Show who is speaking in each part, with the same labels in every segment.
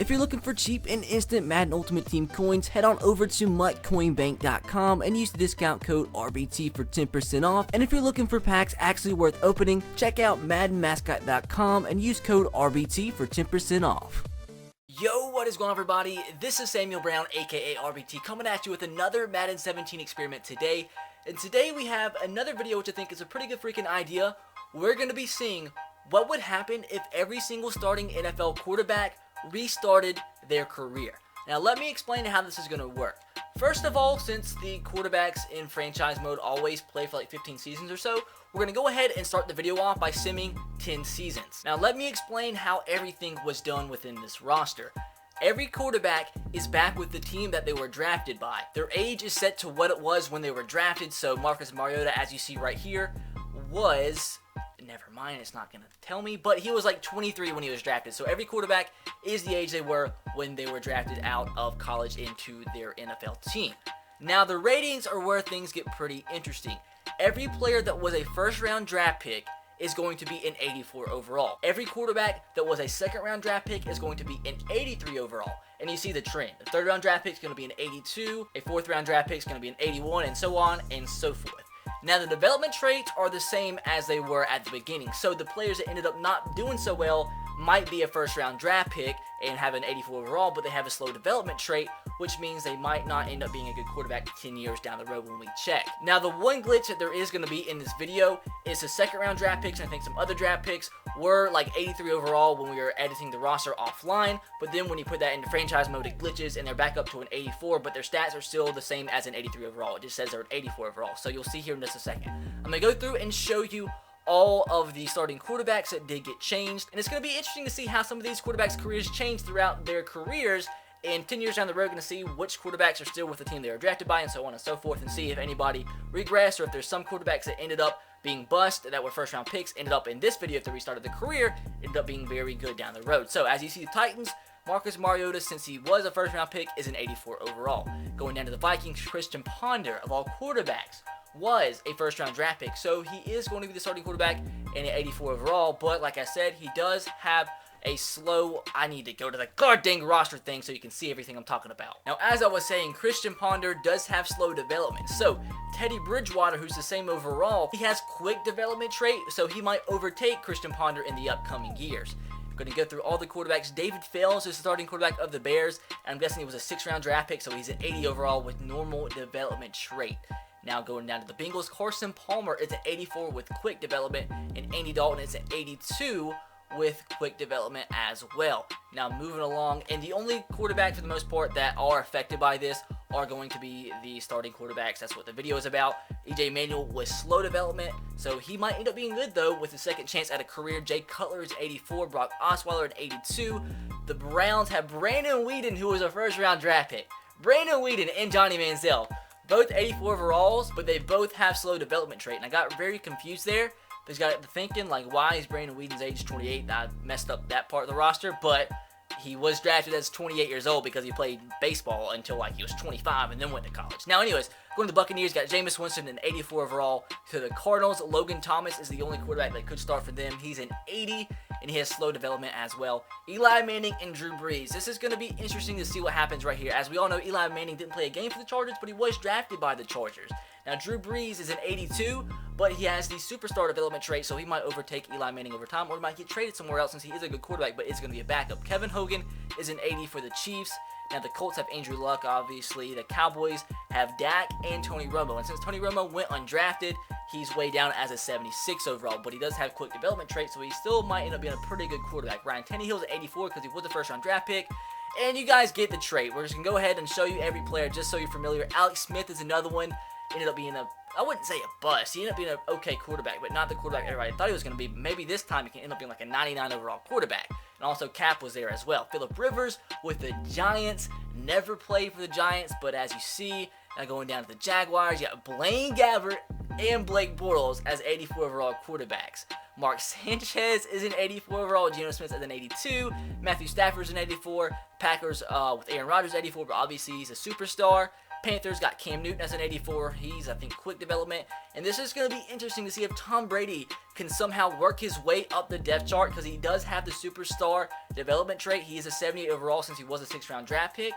Speaker 1: If you're looking for cheap and instant Madden Ultimate Team coins, head on over to MuttCoinBank.com and use the discount code RBT for 10% off. And if you're looking for packs actually worth opening, check out MaddenMascot.com and use code RBT for 10% off. Yo, what is going on, everybody? This is Samuel Brown, aka RBT, coming at you with another Madden 17 experiment today. And today we have another video which I think is a pretty good freaking idea. We're going to be seeing what would happen if every single starting NFL quarterback restarted their career. Now let me explain how this is going to work. First of all, since the quarterbacks in franchise mode always play for like 15 seasons or so, we're going to go ahead and start the video off by simming 10 seasons. Now let me explain how everything was done within this roster. Every quarterback is back with the team that they were drafted by. Their age is set to what it was when they were drafted, so Marcus Mariota, as you see right here, was... never mind, it's not going to tell me, but he was like 23 when he was drafted. So every quarterback is the age they were when they were drafted out of college into their NFL team. Now the ratings are where things get pretty interesting. Every player that was a first round draft pick is going to be an 84 overall. Every quarterback that was a second round draft pick is going to be an 83 overall. And you see the trend. The third round draft pick is going to be an 82, a fourth round draft pick is going to be an 81, and so on and so forth. Now, the development traits are the same as they were at the beginning, so the players that ended up not doing so well might be a first-round draft pick and have an 84 overall, but they have a slow development trait, which means they might not end up being a good quarterback 10 years down the road when we check. Now, the one glitch that there is going to be in this video is the second-round draft picks, and I think some other draft picks were like 83 overall when we were editing the roster offline, but then when you put that into franchise mode, it glitches, and they're back up to an 84, but their stats are still the same as an 83 overall. It just says they're an 84 overall, so you'll see here in just a second. I'm going to go through and show you all of the starting quarterbacks that did get changed, and it's going to be interesting to see how some of these quarterbacks' careers change throughout their careers, and 10 years down the road, going to see which quarterbacks are still with the team they were drafted by, and so on and so forth, and see if anybody regressed, or if there's some quarterbacks that ended up being bust, that were first round picks, ended up in this video, if they restarted the career, ended up being very good down the road. So, as you see, the Titans, Marcus Mariota, since he was a first round pick, is an 84 overall. Going down to the Vikings, Christian Ponder, of all quarterbacks, was a first round draft pick, so he is going to be the starting quarterback in an 84 overall, but like I said, he does have a slow, I need to go to the goddamn roster thing so you can see everything I'm talking about. Now, as I was saying, Christian Ponder does have slow development, so Teddy Bridgewater, who's the same overall, he has quick development trait, so he might overtake Christian Ponder in the upcoming years. I'm going to go through all the quarterbacks. David Fales is the starting quarterback of the Bears, and I'm guessing he was a 6th round draft pick, so he's an 80 overall with normal development trait. Now going down to the Bengals, Carson Palmer is an 84 with quick development, and Andy Dalton is an 82 with quick development as well. Now moving along, and the only quarterbacks for the most part that are affected by this are going to be the starting quarterbacks. That's what the video is about. EJ Manuel with slow development, so he might end up being good though with a second chance at a career. Jay Cutler is 84, Brock Osweiler at 82. The Browns have Brandon Weeden, who was a first round draft pick. Brandon Weeden and Johnny Manziel, both 84 overalls, but they both have slow development trait, and I got very confused there. Because got to thinking, like, why is Brandon Weeden's age 28? I messed up that part of the roster, but he was drafted as 28 years old because he played baseball until, like, he was 25 and then went to college. Now, anyways, going to the Buccaneers, got Jameis Winston, an 84 overall. To the Cardinals, Logan Thomas is the only quarterback that could start for them. He's an 80, and he has slow development as well. Eli Manning and Drew Brees. This is going to be interesting to see what happens right here. As we all know, Eli Manning didn't play a game for the Chargers, but he was drafted by the Chargers. Now, Drew Brees is an 82, but he has the superstar development trait, so he might overtake Eli Manning over time, or he might get traded somewhere else since he is a good quarterback, but is going to be a backup. Kevin Hogan is an 80 for the Chiefs. Now, the Colts have Andrew Luck, obviously. The Cowboys have Dak and Tony Romo. And since Tony Romo went undrafted, he's way down as a 76 overall, but he does have quick development traits, so he still might end up being a pretty good quarterback. Ryan Tannehill's at 84 because he was the first-round draft pick. And you guys get the trait. We're just going to go ahead and show you every player just so you're familiar. Alex Smith is another one. Ended up being I wouldn't say a bust. He ended up being an okay quarterback, but not the quarterback everybody thought he was going to be. Maybe this time he can end up being like a 99 overall quarterback. And also Cap was there as well. Phillip Rivers with the Giants. Never played for the Giants, but as you see, now going down to the Jaguars, you got Blaine Gabbert and Blake Bortles as 84 overall quarterbacks. Mark Sanchez is an 84 overall. Geno Smith is an 82. Matthew Stafford is an 84. Packers with Aaron Rodgers 84, but obviously he's a superstar. Panthers got Cam Newton as an 84. He's, I think, quick development. And this is going to be interesting to see if Tom Brady can somehow work his way up the depth chart, because he does have the superstar development trait. He is a 78 overall since he was a 6th round draft pick.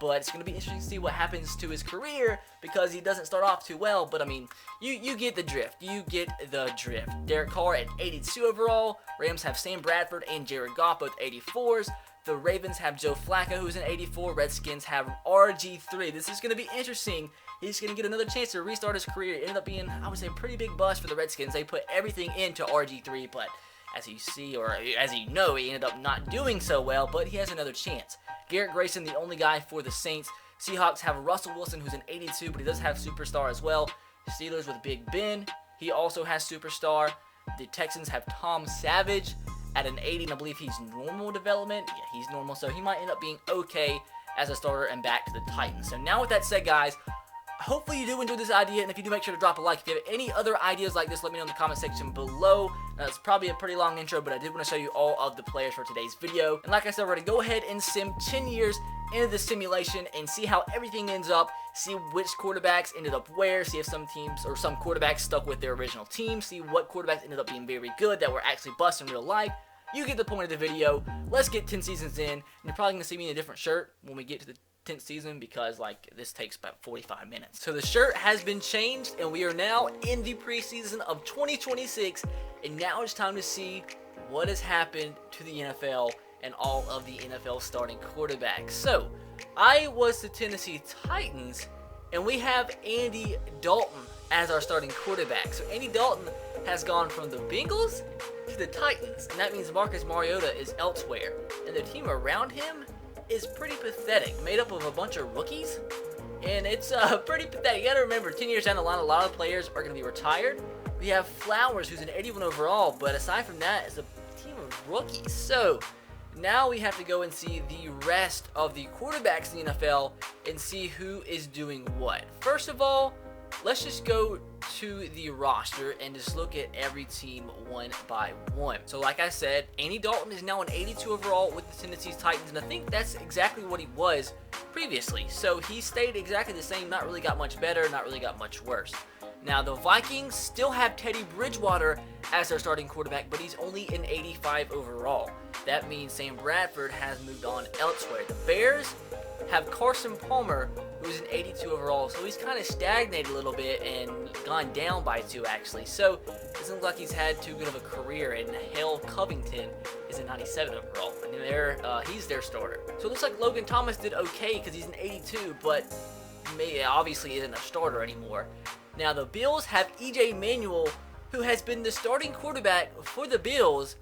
Speaker 1: But it's going to be interesting to see what happens to his career, because he doesn't start off too well. But, I mean, you get the drift. You get the drift. Derek Carr at 82 overall. Rams have Sam Bradford and Jared Goff, both 84s. The Ravens have Joe Flacco, who's an 84. Redskins have RG3. This is going to be interesting. He's going to get another chance to restart his career. It ended up being, I would say, a pretty big bust for the Redskins. They put everything into RG3, but as you see, or as you know, he ended up not doing so well, but he has another chance. Garrett Grayson, the only guy for the Saints. Seahawks have Russell Wilson, who's an 82, but he does have superstar as well. Steelers with Big Ben. He also has superstar. The Texans have Tom Savage at an 80, and I believe he's normal development. Yeah, he's normal, so he might end up being okay as a starter and back to the Titans. So now with that said, guys, hopefully you do enjoy this idea, and if you do, make sure to drop a like. If you have any other ideas like this, let me know in the comment section below. Now, it's probably a pretty long intro, but I did want to show you all of the players for today's video. And like I said already, go ahead and sim 10 years into the simulation and see how everything ends up. See which quarterbacks ended up where. See if some teams or some quarterbacks stuck with their original team. See what quarterbacks ended up being very good that were actually bust in real life. You get the point of the video. Let's get 10 seasons in. And you're probably going to see me in a different shirt when we get to the 10th season, because like this takes about 45 minutes. So the shirt has been changed, and we are now in the preseason of 2026, and now it's time to see what has happened to the NFL and all of the NFL starting quarterbacks. So I was the Tennessee Titans, and we have Andy Dalton as our starting quarterback. So Andy Dalton has gone from the Bengals to the Titans, and that means Marcus Mariota is elsewhere, and the team around him is pretty pathetic, made up of a bunch of rookies, and it's pretty pathetic. You gotta remember, 10 years down the line, a lot of players are gonna be retired. We have Flowers, who's an 81 overall, but aside from that, it's a team of rookies. So now we have to go and see the rest of the quarterbacks in the NFL and see who is doing what. First of all, let's just go to the roster and just look at every team one by one. So like I said, Andy Dalton is now an 82 overall with the Tennessee Titans, and I think that's exactly what he was previously. So he stayed exactly the same, not really got much better, not really got much worse. Now the Vikings still have Teddy Bridgewater as their starting quarterback, but he's only an 85 overall. That means Sam Bradford has moved on elsewhere. The Bears have Carson Palmer, who's an 82 overall, so he's kind of stagnated a little bit and gone down by 2 actually. So it doesn't look like he's had too good of a career. And Hale Covington is a 97 overall, and he's their starter. So it looks like Logan Thomas did okay because he's an 82, but obviously isn't a starter anymore. Now the Bills have EJ Manuel, who has been the starting quarterback for the Bills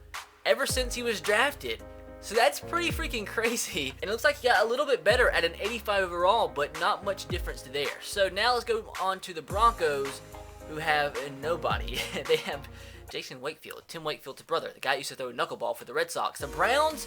Speaker 1: ever since he was drafted. So that's pretty freaking crazy. And it looks like he got a little bit better at an 85 overall, but not much difference there. So now let's go on to the Broncos, who have nobody. They have Jason Wakefield, Tim Wakefield's brother, the guy who used to throw a knuckleball for the Red Sox. The Browns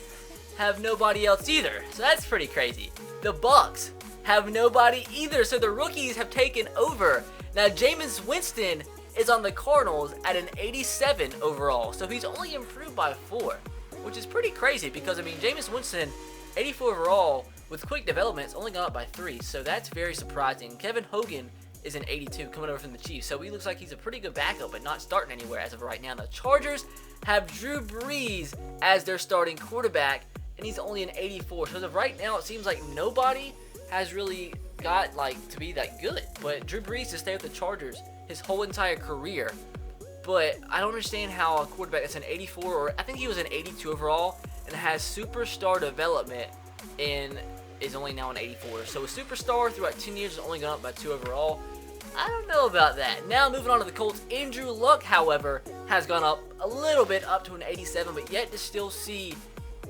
Speaker 1: have nobody else either. So that's pretty crazy. The Bucks have nobody either. So the rookies have taken over. Now Jameis Winston is on the Cardinals at an 87 overall. So he's only improved by 4. Which is pretty crazy because, I mean, Jameis Winston, 84 overall, with quick development, it's only gone up by 3, so that's very surprising. Kevin Hogan is an 82 coming over from the Chiefs, so he looks like he's a pretty good backup, but not starting anywhere as of right now. The Chargers have Drew Brees as their starting quarterback, and he's only an 84, so as of right now, it seems like nobody has really got, to be that good. But Drew Brees to stay with the Chargers his whole entire career. But I don't understand how a quarterback that's an 84, or I think he was an 82 overall, and has superstar development and is only now an 84. So a superstar throughout 10 years has only gone up by 2 overall. I don't know about that. Now moving on to the Colts, Andrew Luck, however, has gone up a little bit up to an 87, but yet to still see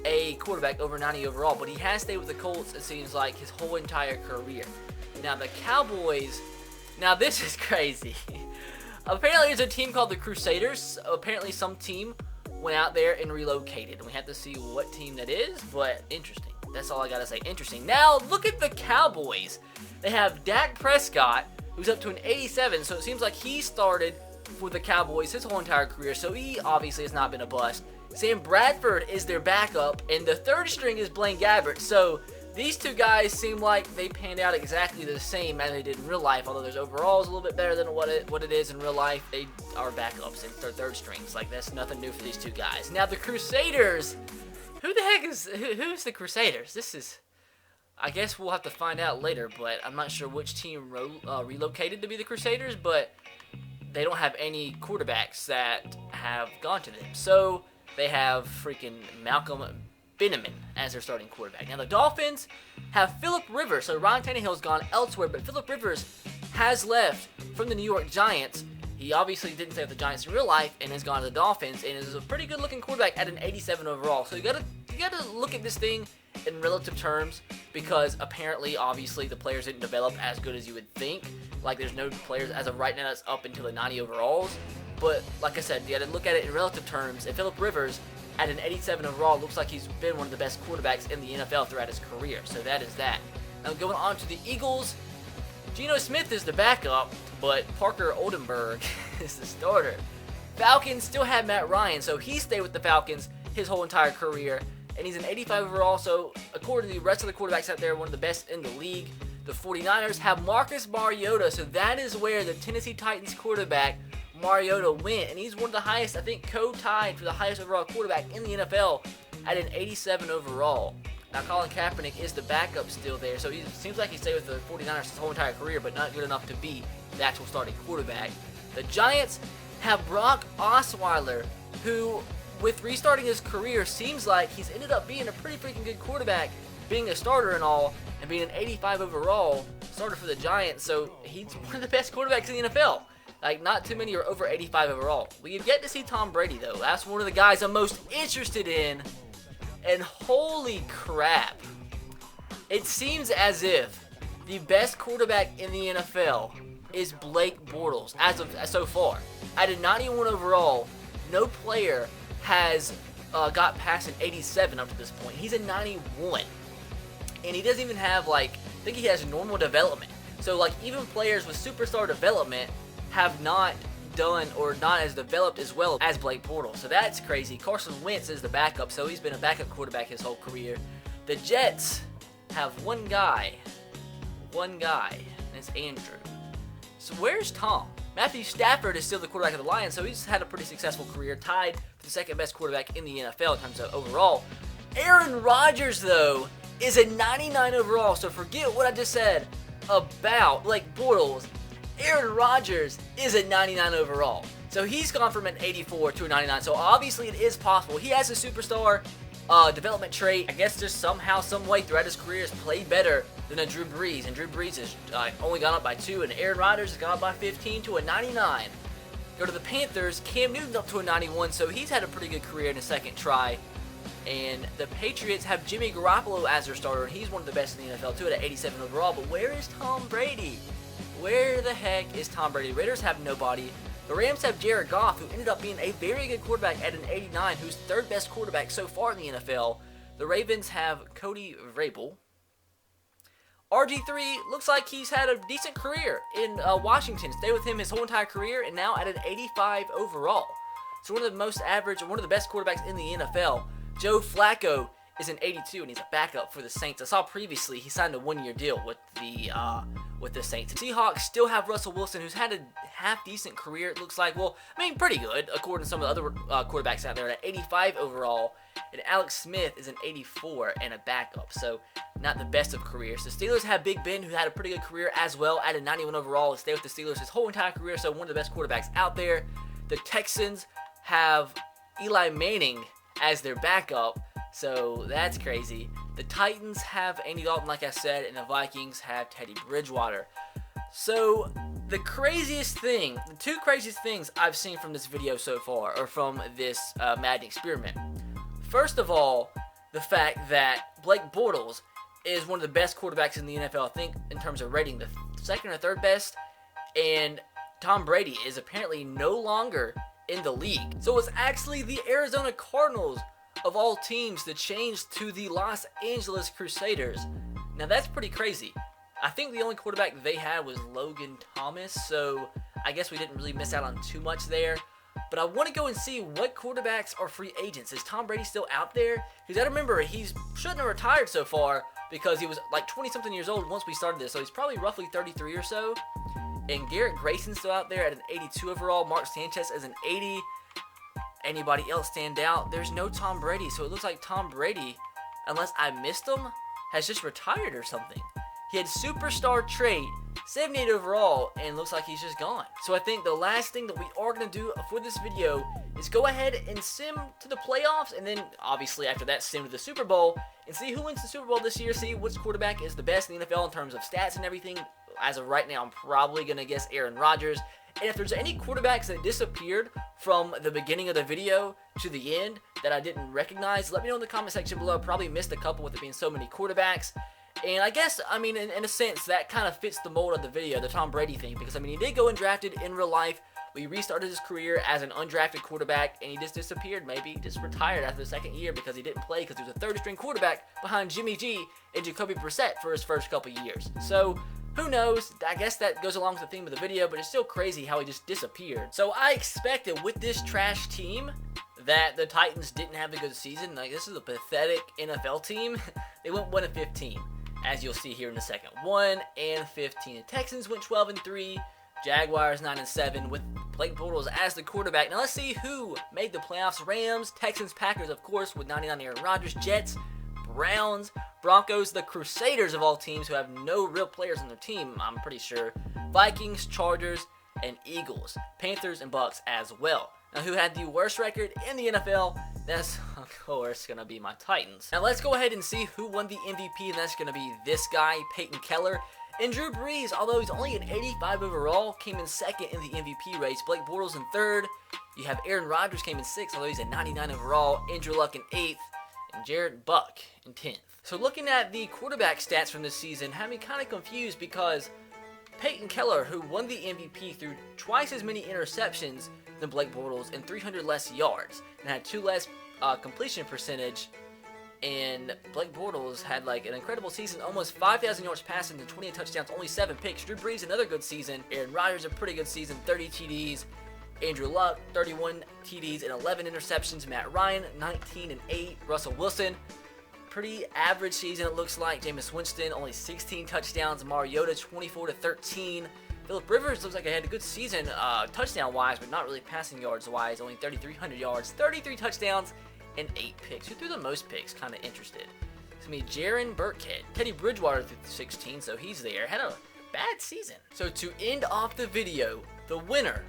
Speaker 1: a quarterback over 90 overall. But he has stayed with the Colts, it seems like, his whole entire career. Now the Cowboys, now this is crazy. Apparently there's a team called the Crusaders. Apparently some team went out there and relocated. And we have to see what team that is, but interesting. That's all I gotta say. Interesting. Now look at the Cowboys. They have Dak Prescott, who's up to an 87. So it seems like he started with the Cowboys his whole entire career. So he obviously has not been a bust. Sam Bradford is their backup. And the third string is Blaine Gabbert. So these two guys seem like they panned out exactly the same as they did in real life, although their overall is a little bit better than what it is in real life. They are backups and third strings. Like, that's nothing new for these two guys. Now, the Crusaders, who's the Crusaders? This is, I guess we'll have to find out later, but I'm not sure which team relocated to be the Crusaders, but they don't have any quarterbacks that have gone to them. So they have freaking Malcolm Benjamin as their starting quarterback. Now the Dolphins have Phillip Rivers. So Ryan Tannehill's gone elsewhere, but Phillip Rivers has left from the New York Giants. He obviously didn't stay with the Giants in real life and has gone to the Dolphins and is a pretty good looking quarterback at an 87 overall. So you gotta look at this thing in relative terms, because apparently, obviously, the players didn't develop as good as you would think. Like, there's no players as of right now that's up until the 90 overalls. But like I said, you got to look at it in relative terms. And Phillip Rivers, at an 87 overall, looks like he's been one of the best quarterbacks in the NFL throughout his career. So that is that. Now going on to the Eagles, Geno Smith is the backup, but Parker Oldenburg is the starter. Falcons still have Matt Ryan, so he stayed with the Falcons his whole entire career. And he's an 85 overall, so according to the rest of the quarterbacks out there, one of the best in the league. The 49ers have Marcus Mariota, so that is where the Tennessee Titans quarterback Mariota went, and he's one of the highest, I think, co-tied for the highest overall quarterback in the NFL at an 87 overall. Now, Colin Kaepernick is the backup still there, so he seems like he stayed with the 49ers his whole entire career, but not good enough to be the actual starting quarterback. The Giants have Brock Osweiler, who, with restarting his career, seems like he's ended up being a pretty freaking good quarterback, being a starter and all, and being an 85 overall starter for the Giants, so he's one of the best quarterbacks in the NFL. Like, not too many are over 85 overall. We have yet to see Tom Brady, though. That's one of the guys I'm most interested in, and holy crap. It seems as if the best quarterback in the NFL is Blake Bortles, as of so far. At a 91 overall, no player has got past an 87 up to this point. He's a 91. And he doesn't even have, like, I think he has normal development. So, like, even players with superstar development have not done or not as developed as well as Blake Bortles. So that's crazy. Carson Wentz is the backup, so he's been a backup quarterback his whole career. The Jets have one guy, and it's Andrew. So where's Tom? Matthew Stafford is still the quarterback of the Lions, so he's had a pretty successful career, tied for the second best quarterback in the NFL in terms of overall. Aaron Rodgers, though, is a 99 overall, so forget what I just said about Blake Bortles. Aaron Rodgers is a 99 overall. So he's gone from an 84 to a 99. So obviously it is possible. He has a superstar development trait. I guess just somehow, some way throughout his career has played better than a Drew Brees. And Drew Brees has only gone up by 2. And Aaron Rodgers has gone up by 15 to a 99. Go to the Panthers. Cam Newton's up to a 91. So he's had a pretty good career in his second try. And the Patriots have Jimmy Garoppolo as their starter. And he's one of the best in the NFL too at 87 overall. But where is Tom Brady? Where the heck is Tom Brady? Raiders have nobody. The Rams have Jared Goff, who ended up being a very good quarterback at an 89, who's third best quarterback so far in the NFL. The Ravens have Cody Vrabel. RG3 looks like he's had a decent career in Washington. Stayed with him his whole entire career and now at an 85 overall. So one of the most average and one of the best quarterbacks in the NFL. Joe Flacco is an 82 and he's a backup for the Saints. I saw previously he signed a one-year deal with the Saints. The Seahawks still have Russell Wilson, who's had a half-decent career, it looks like. Well, I mean, pretty good, according to some of the other quarterbacks out there, at 85 overall. And Alex Smith is an 84 and a backup, so not the best of careers. The Steelers have Big Ben, who had a pretty good career as well, at a 91 overall, and stayed with the Steelers his whole entire career, so one of the best quarterbacks out there. The Texans have Eli Manning as their backup, so that's crazy. The Titans have Andy Dalton, like I said, and the Vikings have Teddy Bridgewater. So the two craziest things I've seen from this video so far, or from this Madden experiment. First of all, the fact that Blake Bortles is one of the best quarterbacks in the NFL, I think, in terms of rating, the second or third best, and Tom Brady is apparently no longer in the league. So it's actually the Arizona Cardinals, of all teams, to change to the Los Angeles Crusaders. Now that's pretty crazy. I think the only quarterback they had was Logan Thomas, so I guess we didn't really miss out on too much there. But I want to go and see what quarterbacks are free agents. Is Tom Brady still out there? Because I remember he shouldn't have retired so far because he was like 20-something years old once we started this. So he's probably roughly 33 or so. And Garrett Grayson's still out there at an 82 overall. Mark Sanchez as an 80. Anybody else stand out? There's no Tom Brady. So it looks like Tom Brady, unless I missed him, has just retired or something. He had superstar trait, 78 overall, and looks like he's just gone. So I think the last thing that we are going to do for this video is go ahead and sim to the playoffs, and then obviously after that sim to the Super Bowl, and see who wins the Super Bowl this year, see which quarterback is the best in the NFL in terms of stats and everything. As of right now, I'm probably going to guess Aaron Rodgers. And if there's any quarterbacks that disappeared from the beginning of the video to the end that I didn't recognize, let me know in the comment section below. I probably missed a couple with it being so many quarterbacks. And I guess, I mean, in a sense, that kind of fits the mold of the video, the Tom Brady thing. Because, I mean, he did go undrafted in real life. He restarted his career as an undrafted quarterback, and he just disappeared. Maybe just retired after the second year because he didn't play because he was a third-string quarterback behind Jimmy G and Jacoby Brissett for his first couple years. So, who knows? I guess that goes along with the theme of the video, but it's still crazy how he just disappeared. So, I expected with this trash team that the Titans didn't have a good season. Like, this is a pathetic NFL team. They went 1-15. As you'll see here in a second. 1-15. The Texans went 12-3. Jaguars 9-7 with Blake Bortles as the quarterback. Now let's see who made the playoffs. Rams, Texans, Packers, of course, with 99 Aaron Rodgers. Jets, Browns, Broncos, the Crusaders of all teams who have no real players on their team, I'm pretty sure. Vikings, Chargers, and Eagles. Panthers and Bucks as well. Now, who had the worst record in the NFL? That's, of course, going to be my Titans. Now, let's go ahead and see who won the MVP, and that's going to be this guy, Peyton Keller. And Drew Brees, although he's only an 85 overall, came in second in the MVP race. Blake Bortles in third. You have Aaron Rodgers came in sixth, although he's a 99 overall. Andrew Luck in eighth. And Jared Buck in 10th. So, looking at the quarterback stats from this season had me kind of confused because Peyton Keller, who won the MVP, threw twice as many interceptions than Blake Bortles and 300 less yards, and had 2 less completion percentage. And Blake Bortles had like an incredible season, almost 5,000 yards passing and 28 touchdowns, only 7 picks. Drew Brees, another good season. Aaron Rodgers, a pretty good season, 30 TDs. Andrew Luck, 31 TDs and 11 interceptions. Matt Ryan, 19-8. Russell Wilson, pretty average season it looks like. Jameis Winston, only 16 touchdowns. Mariota, 24-13. Phillip Rivers looks like he had a good season touchdown-wise, but not really passing yards-wise. Only 3,300 yards, 33 touchdowns, and 8 picks. Who threw the most picks? Kind of interested. It's going to be Jaron Burkhead. Teddy Bridgewater threw 16, so he's there. Had a bad season. So to end off the video, the winner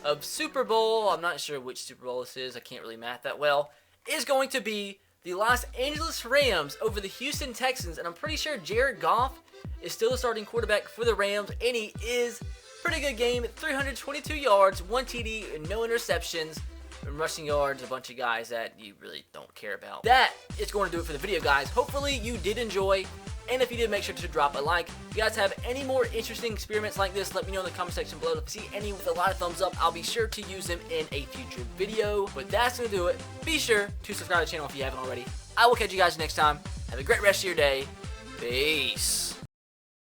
Speaker 1: of Super Bowl, I'm not sure which Super Bowl this is, I can't really math that well, is going to be the Los Angeles Rams over the Houston Texans. And I'm pretty sure Jared Goff is still the starting quarterback for the Rams, and he is. Pretty good game, 322 yards, 1 TD, and no interceptions, and rushing yards, a bunch of guys that you really don't care about. That is going to do it for the video, guys. Hopefully you did enjoy, and if you did, make sure to drop a like. If you guys have any more interesting experiments like this, let me know in the comment section below. If you see any with a lot of thumbs up, I'll be sure to use them in a future video. But that's going to do it. Be sure to subscribe to the channel if you haven't already. I will catch you guys next time. Have a great rest of your day. Peace.